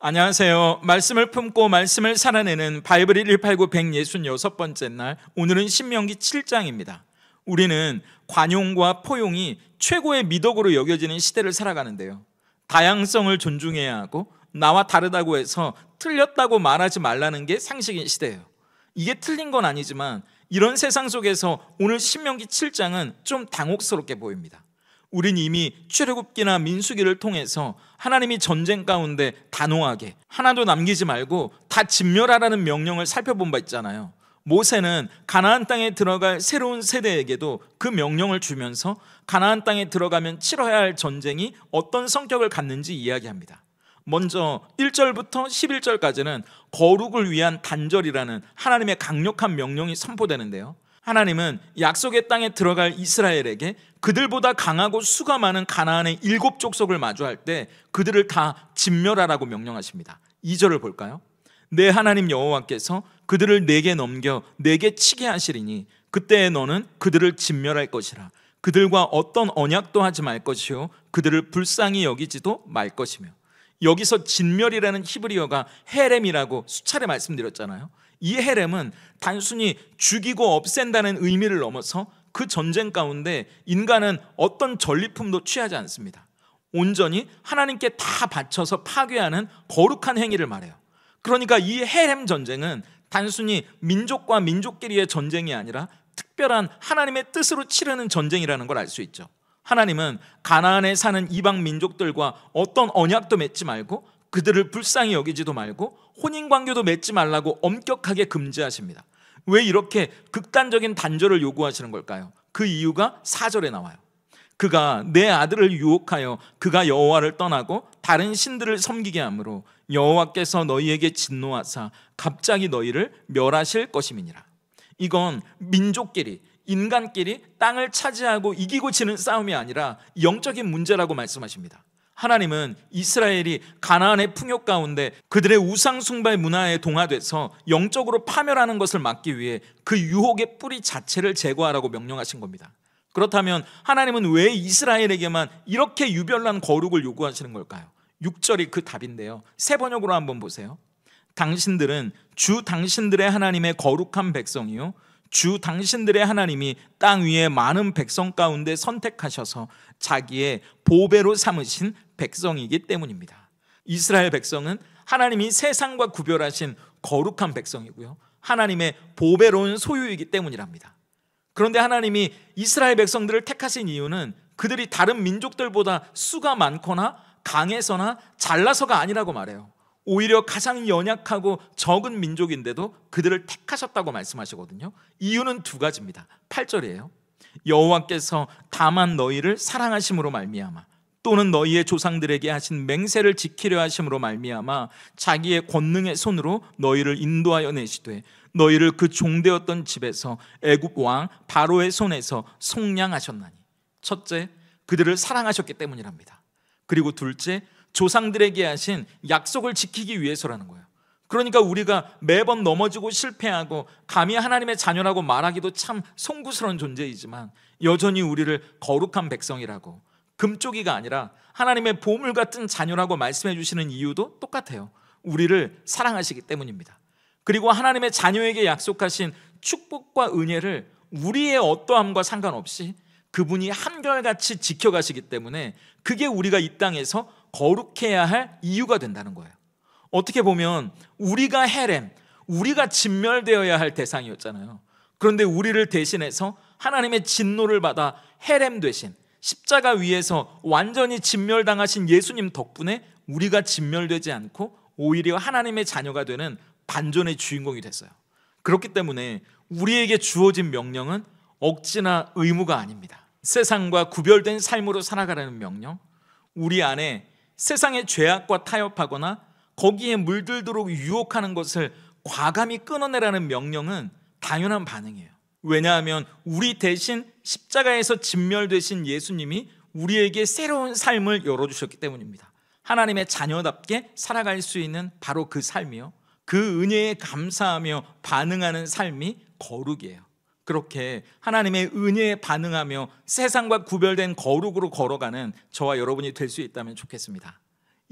안녕하세요. 말씀을 품고 말씀을 살아내는 바이블 189 166번째 날, 오늘은 신명기 7장입니다. 우리는 관용과 포용이 최고의 미덕으로 여겨지는 시대를 살아가는데요, 다양성을 존중해야 하고 나와 다르다고 해서 틀렸다고 말하지 말라는 게 상식인 시대예요. 이게 틀린 건 아니지만 이런 세상 속에서 오늘 신명기 7장은 좀 당혹스럽게 보입니다. 우린 이미 출애굽기나 민수기를 통해서 하나님이 전쟁 가운데 단호하게 하나도 남기지 말고 다 진멸하라는 명령을 살펴본 바 있잖아요. 모세는 가나안 땅에 들어갈 새로운 세대에게도 그 명령을 주면서 가나안 땅에 들어가면 치러야 할 전쟁이 어떤 성격을 갖는지 이야기합니다. 먼저 1절부터 11절까지는 거룩을 위한 단절이라는 하나님의 강력한 명령이 선포되는데요, 하나님은 약속의 땅에 들어갈 이스라엘에게 그들보다 강하고 수가 많은 가나안의 7족속을 마주할 때 그들을 다 진멸하라고 명령하십니다. 2절을 볼까요? 내 하나님 여호와께서 그들을 내게 넘겨 내게 치게 하시리니 그때에 너는 그들을 진멸할 것이라. 그들과 어떤 언약도 하지 말 것이요 그들을 불쌍히 여기지도 말 것이며. 여기서 진멸이라는 히브리어가 헤렘이라고 수차례 말씀드렸잖아요. 이 헤렘은 단순히 죽이고 없앤다는 의미를 넘어서 그 전쟁 가운데 인간은 어떤 전리품도 취하지 않습니다. 온전히 하나님께 다 바쳐서 파괴하는 거룩한 행위를 말해요. 그러니까 이 헤렘 전쟁은 단순히 민족과 민족끼리의 전쟁이 아니라 특별한 하나님의 뜻으로 치르는 전쟁이라는 걸 알 수 있죠. 하나님은 가나안에 사는 이방 민족들과 어떤 언약도 맺지 말고 그들을 불쌍히 여기지도 말고 혼인관계도 맺지 말라고 엄격하게 금지하십니다. 왜 이렇게 극단적인 단절을 요구하시는 걸까요? 그 이유가 4절에 나와요. 그가 내 아들을 유혹하여 그가 여호와를 떠나고 다른 신들을 섬기게 하므로 여호와께서 너희에게 진노하사 갑자기 너희를 멸하실 것임이니라. 이건 민족끼리, 인간끼리 땅을 차지하고 이기고 지는 싸움이 아니라 영적인 문제라고 말씀하십니다. 하나님은 이스라엘이 가나안의 풍요 가운데 그들의 우상 숭배 문화에 동화돼서 영적으로 파멸하는 것을 막기 위해 그 유혹의 뿌리 자체를 제거하라고 명령하신 겁니다. 그렇다면 하나님은 왜 이스라엘에게만 이렇게 유별난 거룩을 요구하시는 걸까요? 6절이 그 답인데요, 새 번역으로 한번 보세요. 당신들은 주 당신들의 하나님의 거룩한 백성이요 주 당신들의 하나님이 땅 위에 많은 백성 가운데 선택하셔서 자기의 보배로 삼으신 백성이기 때문입니다. 이스라엘 백성은 하나님이 세상과 구별하신 거룩한 백성이고요, 하나님의 보배로운 소유이기 때문이랍니다. 그런데 하나님이 이스라엘 백성들을 택하신 이유는 그들이 다른 민족들보다 수가 많거나 강해서나 잘나서가 아니라고 말해요. 오히려 가장 연약하고 적은 민족인데도 그들을 택하셨다고 말씀하시거든요. 이유는 두 가지입니다. 8절이에요. 여호와께서 다만 너희를 사랑하심으로 말미암아 또는 너희의 조상들에게 하신 맹세를 지키려 하심으로 말미암아 자기의 권능의 손으로 너희를 인도하여 내시되 너희를 그 종되었던 집에서 애굽 왕 바로의 손에서 속량하셨나니. 첫째, 그들을 사랑하셨기 때문이랍니다. 그리고 둘째, 조상들에게 하신 약속을 지키기 위해서라는 거예요. 그러니까 우리가 매번 넘어지고 실패하고 감히 하나님의 자녀라고 말하기도 참 송구스러운 존재이지만 여전히 우리를 거룩한 백성이라고, 금쪽이가 아니라 하나님의 보물 같은 자녀라고 말씀해 주시는 이유도 똑같아요. 우리를 사랑하시기 때문입니다. 그리고 하나님의 자녀에게 약속하신 축복과 은혜를 우리의 어떠함과 상관없이 그분이 한결같이 지켜가시기 때문에 그게 우리가 이 땅에서 거룩해야 할 이유가 된다는 거예요. 어떻게 보면 우리가 헤렘, 우리가 진멸되어야 할 대상이었잖아요. 그런데 우리를 대신해서 하나님의 진노를 받아 헤렘 되신, 십자가 위에서 완전히 진멸당하신 예수님 덕분에 우리가 진멸되지 않고 오히려 하나님의 자녀가 되는 반전의 주인공이 됐어요. 그렇기 때문에 우리에게 주어진 명령은 억지나 의무가 아닙니다. 세상과 구별된 삶으로 살아가라는 명령, 우리 안에 세상의 죄악과 타협하거나 거기에 물들도록 유혹하는 것을 과감히 끊어내라는 명령은 당연한 반응이에요. 왜냐하면 우리 대신 십자가에서 진멸되신 예수님이 우리에게 새로운 삶을 열어주셨기 때문입니다. 하나님의 자녀답게 살아갈 수 있는 바로 그 삶이요, 그 은혜에 감사하며 반응하는 삶이 거룩이에요. 그렇게 하나님의 은혜에 반응하며 세상과 구별된 거룩으로 걸어가는 저와 여러분이 될 수 있다면 좋겠습니다.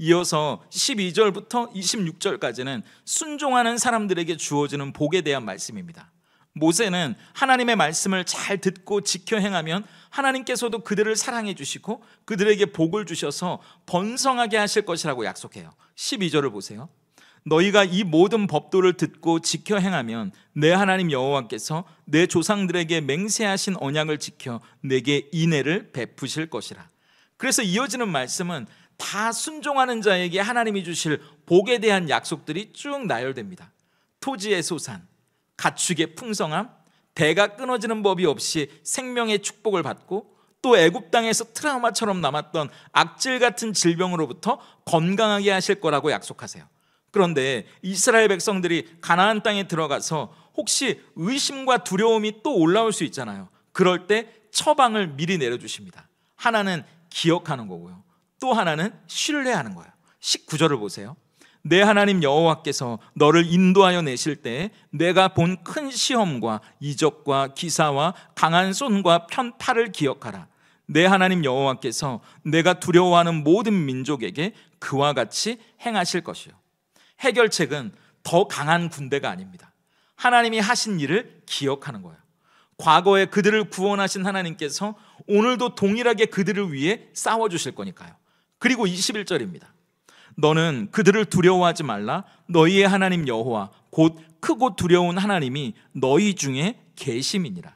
이어서 12절부터 26절까지는 순종하는 사람들에게 주어지는 복에 대한 말씀입니다. 모세는 하나님의 말씀을 잘 듣고 지켜 행하면 하나님께서도 그들을 사랑해 주시고 그들에게 복을 주셔서 번성하게 하실 것이라고 약속해요. 12절을 보세요. 너희가 이 모든 법도를 듣고 지켜 행하면 내 하나님 여호와께서 내 조상들에게 맹세하신 언약을 지켜 내게 인애를 베푸실 것이라. 그래서 이어지는 말씀은 다 순종하는 자에게 하나님이 주실 복에 대한 약속들이 쭉 나열됩니다. 토지의 소산, 가축의 풍성함, 배가 끊어지는 법이 없이 생명의 축복을 받고 또 애굽 땅에서 트라우마처럼 남았던 악질 같은 질병으로부터 건강하게 하실 거라고 약속하세요. 그런데 이스라엘 백성들이 가나안 땅에 들어가서 혹시 의심과 두려움이 또 올라올 수 있잖아요. 그럴 때 처방을 미리 내려주십니다. 하나는 기억하는 거고요, 또 하나는 신뢰하는 거예요. 19절을 보세요. 내 하나님 여호와께서 너를 인도하여 내실 때 내가 본 큰 시험과 이적과 기사와 강한 손과 편팔을 기억하라. 내 하나님 여호와께서 내가 두려워하는 모든 민족에게 그와 같이 행하실 것이요. 해결책은 더 강한 군대가 아닙니다. 하나님이 하신 일을 기억하는 거예요. 과거에 그들을 구원하신 하나님께서 오늘도 동일하게 그들을 위해 싸워주실 거니까요. 그리고 21절입니다. 너는 그들을 두려워하지 말라. 너희의 하나님 여호와 곧 크고 두려운 하나님이 너희 중에 계심이니라.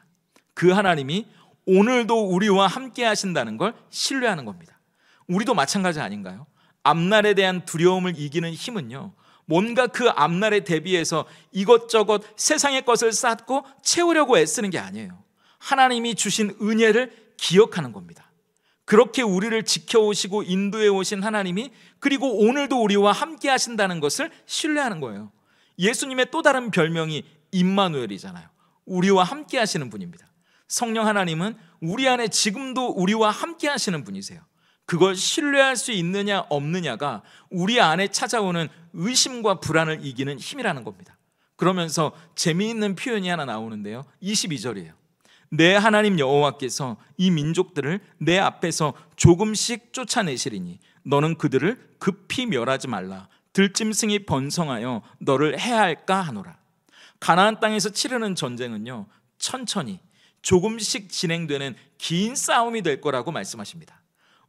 그 하나님이 오늘도 우리와 함께 하신다는 걸 신뢰하는 겁니다. 우리도 마찬가지 아닌가요? 앞날에 대한 두려움을 이기는 힘은요, 뭔가 그 앞날에 대비해서 이것저것 세상의 것을 쌓고 채우려고 애쓰는 게 아니에요. 하나님이 주신 은혜를 기억하는 겁니다. 그렇게 우리를 지켜오시고 인도해 오신 하나님이 그리고 오늘도 우리와 함께 하신다는 것을 신뢰하는 거예요. 예수님의 또 다른 별명이 임마누엘이잖아요. 우리와 함께 하시는 분입니다. 성령 하나님은 우리 안에 지금도 우리와 함께 하시는 분이세요. 그걸 신뢰할 수 있느냐 없느냐가 우리 안에 찾아오는 의심과 불안을 이기는 힘이라는 겁니다. 그러면서 재미있는 표현이 하나 나오는데요, 22절이에요. 내 하나님 여호와께서 이 민족들을 내 앞에서 조금씩 쫓아내시리니 너는 그들을 급히 멸하지 말라. 들짐승이 번성하여 너를 해할까 하노라. 가나안 땅에서 치르는 전쟁은요, 천천히 조금씩 진행되는 긴 싸움이 될 거라고 말씀하십니다.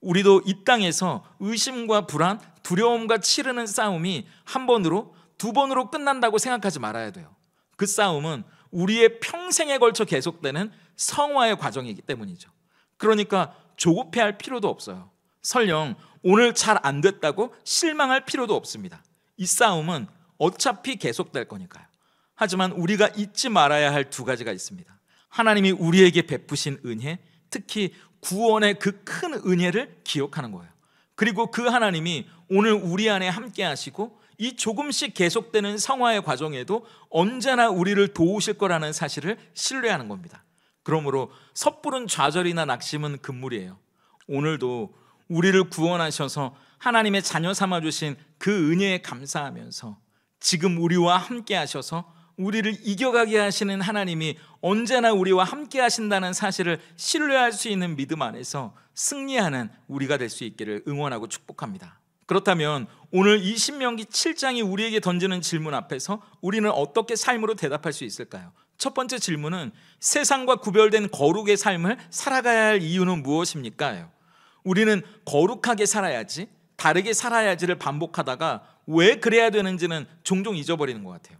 우리도 이 땅에서 의심과 불안, 두려움과 치르는 싸움이 한 번으로, 두 번으로 끝난다고 생각하지 말아야 돼요. 그 싸움은 우리의 평생에 걸쳐 계속되는 성화의 과정이기 때문이죠. 그러니까 조급해할 필요도 없어요. 설령 오늘 잘 안 됐다고 실망할 필요도 없습니다. 이 싸움은 어차피 계속될 거니까요. 하지만 우리가 잊지 말아야 할 두 가지가 있습니다. 하나님이 우리에게 베푸신 은혜, 특히 구원의 그 큰 은혜를 기억하는 거예요. 그리고 그 하나님이 오늘 우리 안에 함께 하시고 이 조금씩 계속되는 성화의 과정에도 언제나 우리를 도우실 거라는 사실을 신뢰하는 겁니다. 그러므로 섣부른 좌절이나 낙심은 금물이에요. 오늘도 우리를 구원하셔서 하나님의 자녀 삼아주신 그 은혜에 감사하면서 지금 우리와 함께 하셔서 우리를 이겨가게 하시는 하나님이 언제나 우리와 함께 하신다는 사실을 신뢰할 수 있는 믿음 안에서 승리하는 우리가 될 수 있기를 응원하고 축복합니다. 그렇다면 오늘 이 신명기 7장이 우리에게 던지는 질문 앞에서 우리는 어떻게 삶으로 대답할 수 있을까요? 첫 번째 질문은 세상과 구별된 거룩의 삶을 살아가야 할 이유는 무엇입니까? 우리는 거룩하게 살아야지, 다르게 살아야지를 반복하다가 왜 그래야 되는지는 종종 잊어버리는 것 같아요.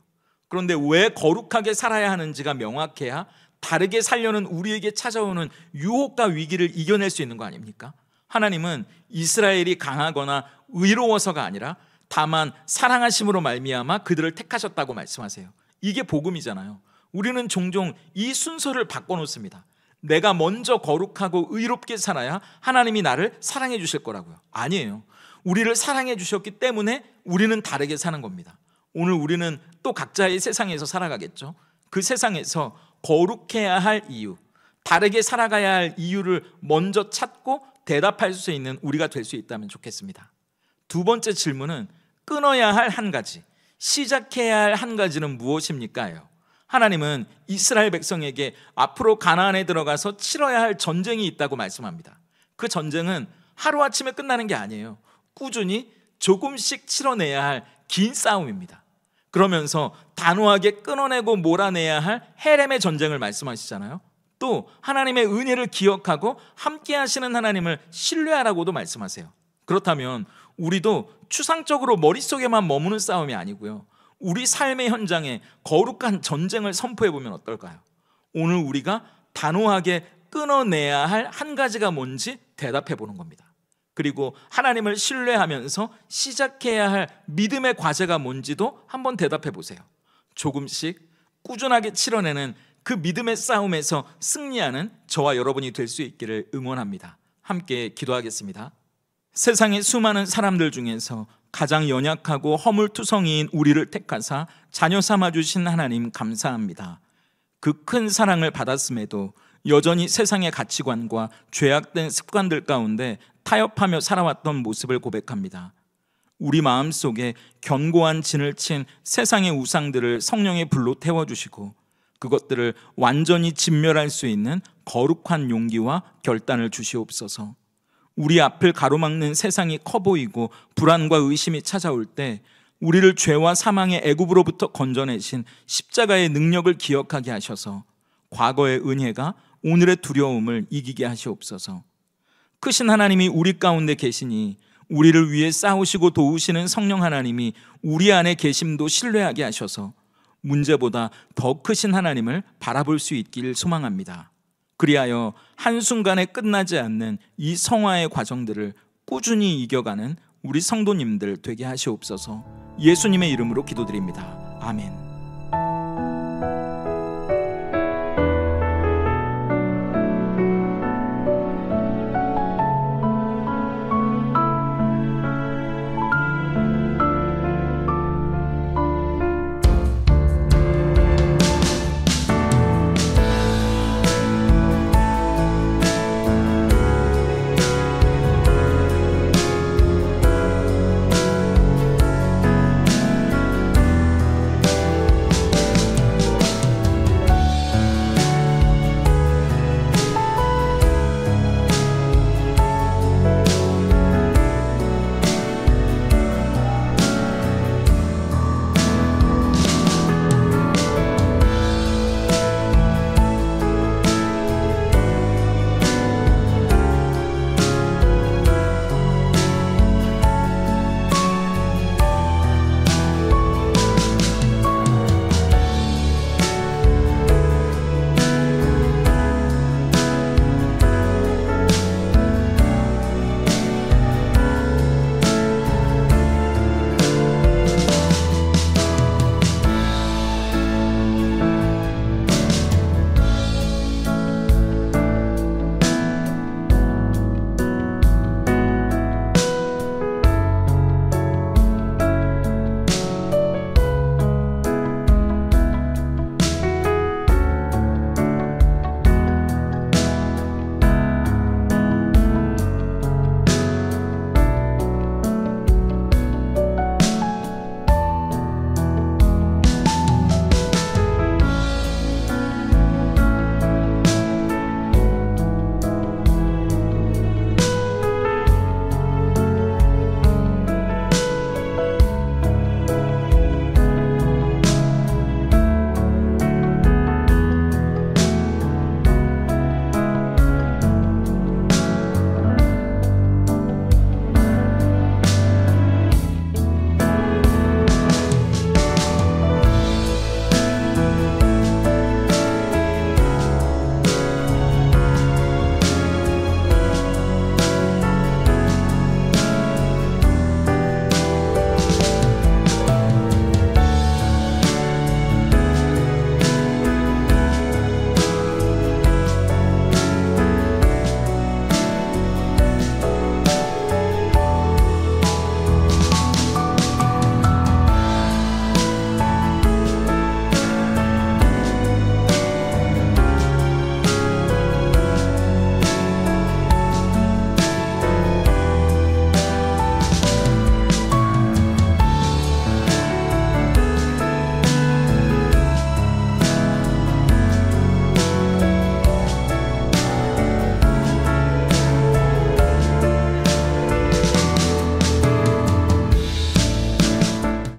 그런데 왜 거룩하게 살아야 하는지가 명확해야 다르게 살려는 우리에게 찾아오는 유혹과 위기를 이겨낼 수 있는 거 아닙니까? 하나님은 이스라엘이 강하거나 의로워서가 아니라 다만 사랑하심으로 말미암아 그들을 택하셨다고 말씀하세요. 이게 복음이잖아요. 우리는 종종 이 순서를 바꿔놓습니다. 내가 먼저 거룩하고 의롭게 살아야 하나님이 나를 사랑해 주실 거라고요. 아니에요. 우리를 사랑해 주셨기 때문에 우리는 다르게 사는 겁니다. 오늘 우리는 또 각자의 세상에서 살아가겠죠. 그 세상에서 거룩해야 할 이유, 다르게 살아가야 할 이유를 먼저 찾고 대답할 수 있는 우리가 될 수 있다면 좋겠습니다. 두 번째 질문은 끊어야 할 한 가지, 시작해야 할 한 가지는 무엇입니까? 하나님은 이스라엘 백성에게 앞으로 가나안에 들어가서 치러야 할 전쟁이 있다고 말씀합니다. 그 전쟁은 하루아침에 끝나는 게 아니에요. 꾸준히 조금씩 치러내야 할 긴 싸움입니다. 그러면서 단호하게 끊어내고 몰아내야 할 헤렘의 전쟁을 말씀하시잖아요. 또 하나님의 은혜를 기억하고 함께 하시는 하나님을 신뢰하라고도 말씀하세요. 그렇다면 우리도 추상적으로 머릿속에만 머무는 싸움이 아니고요, 우리 삶의 현장에 거룩한 전쟁을 선포해보면 어떨까요? 오늘 우리가 단호하게 끊어내야 할 한 가지가 뭔지 대답해보는 겁니다. 그리고 하나님을 신뢰하면서 시작해야 할 믿음의 과제가 뭔지도 한번 대답해 보세요. 조금씩 꾸준하게 치러내는 그 믿음의 싸움에서 승리하는 저와 여러분이 될 수 있기를 응원합니다. 함께 기도하겠습니다. 세상의 수많은 사람들 중에서 가장 연약하고 허물투성이인 우리를 택하사 자녀 삼아주신 하나님 감사합니다. 그 큰 사랑을 받았음에도 여전히 세상의 가치관과 죄악된 습관들 가운데 타협하며 살아왔던 모습을 고백합니다. 우리 마음속에 견고한 진을 친 세상의 우상들을 성령의 불로 태워주시고 그것들을 완전히 진멸할 수 있는 거룩한 용기와 결단을 주시옵소서. 우리 앞을 가로막는 세상이 커 보이고 불안과 의심이 찾아올 때 우리를 죄와 사망의 애굽으로부터 건져내신 십자가의 능력을 기억하게 하셔서 과거의 은혜가 오늘의 두려움을 이기게 하시옵소서. 크신 하나님이 우리 가운데 계시니 우리를 위해 싸우시고 도우시는 성령 하나님이 우리 안에 계심도 신뢰하게 하셔서 문제보다 더 크신 하나님을 바라볼 수 있길 소망합니다. 그리하여 한순간에 끝나지 않는 이 성화의 과정들을 꾸준히 이겨가는 우리 성도님들 되게 하시옵소서. 예수님의 이름으로 기도드립니다. 아멘.